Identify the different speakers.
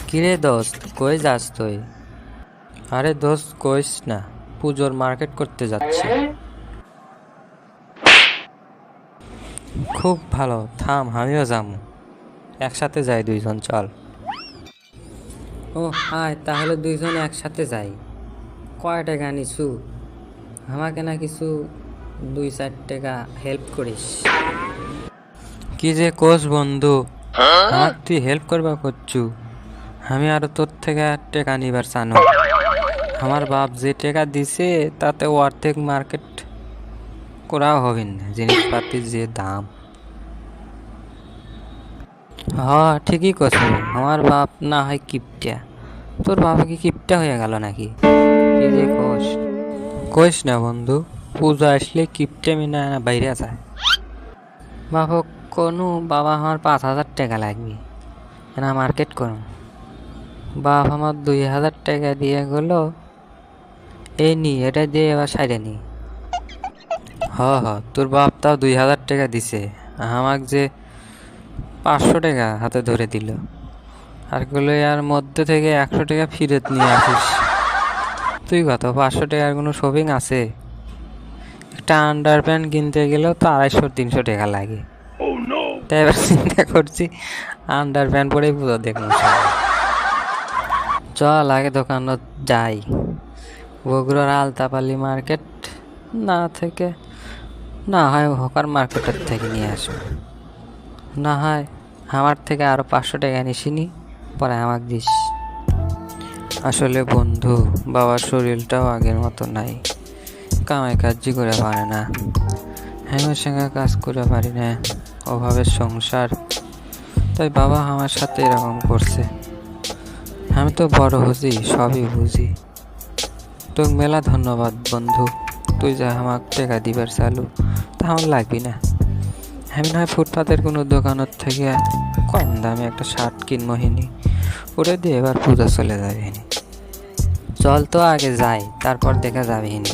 Speaker 1: কিরে দোস্ত, কই যাস তুই? আরে দোস্ত, কইস না, পুজোর মার্কেট করতে যাচ্ছি। খুব ভালো, থাম, আমিও যাবো। একসাথে যাই, দুইজন চল। ও হায়, তাহলে দুইজন একসাথে যাই। কয় টাকা নিছু? আমাকে না কিছু 2-4 টাকা হেল্প করিস। কি যে কোস বন্ধু, আমার তুই হেল্প করবা করছু? আমি আরো তোর থেকে টাকা নিবার চানো। আমার বাপ যে টাকা দিছে তাতে অর্ধেক মার্কেট করাও হবে না, জিনিসপাতির যে দাম। ঠিকই কছো, আমার বাপ না হয় কিপটা। তোর বাবা কি কিপটা হয়ে গেল নাকি? কি যে কোস, কইস না বন্ধু, পূজা আসলে কিপটে মিনা বাইরে যায়। বাবা বাবা আমার 5,000 টাকা লাগবে, না মার্কেট করুন। বাপ আমার 2,000 টাকা দিয়ে গেলো, এই নি এটা দিয়ে এবার সাইডে নি। তোর বাপ তাও 2,000 টাকা দিছে, আমাকে যে 500 টাকা হাতে ধরে দিল, আর গুলো এর মধ্যে থেকে 100 টাকা ফিরত নিয়ে আসিস। তুই কত 500 টাকার কোনো শপিং আছে? একটা আন্ডার প্যান্ট কিনতে গেলেও তো 250-300 টাকা লাগে। তাই এবার চিন্তা করছি আন্ডার প্যান্ট পরেই পুজো দেখবো। চল আগে দোকানে যাই, বগুড়ার আলতাপালি মার্কেট না থেকে, না হয় হকার মার্কেটের থেকে নিয়ে আসবো, না হয় আমার থেকে আরো 500 টাকা নিসিনি, পরে আমাকে দিস। আসলে বন্ধু, বাবার শরীরটাও আগের মতো নাই, কামাই কাজই করে পারে না, হ্যাঙ্গের সঙ্গে কাজ করে পারি না, অভাবের সংসার। তাই বাবা আমার সাথে এরকম করছে। আমি তো বড় হচ্ছি, সবই বুঝি। তোর মেলা ধন্যবাদ বন্ধু, তুই যা আমাকে টাকা দিবার চালু, তা আমার লাগবি না। আমি না হয় ফুটপাতের কোনো দোকানের থেকে কম দামে একটা শার্ট কিনবো হিনি, ওটা দিয়ে এবার পূজা চলে যাবে হিনি। চল তো আগে যাই, তারপর দেখা যাবে হিনি।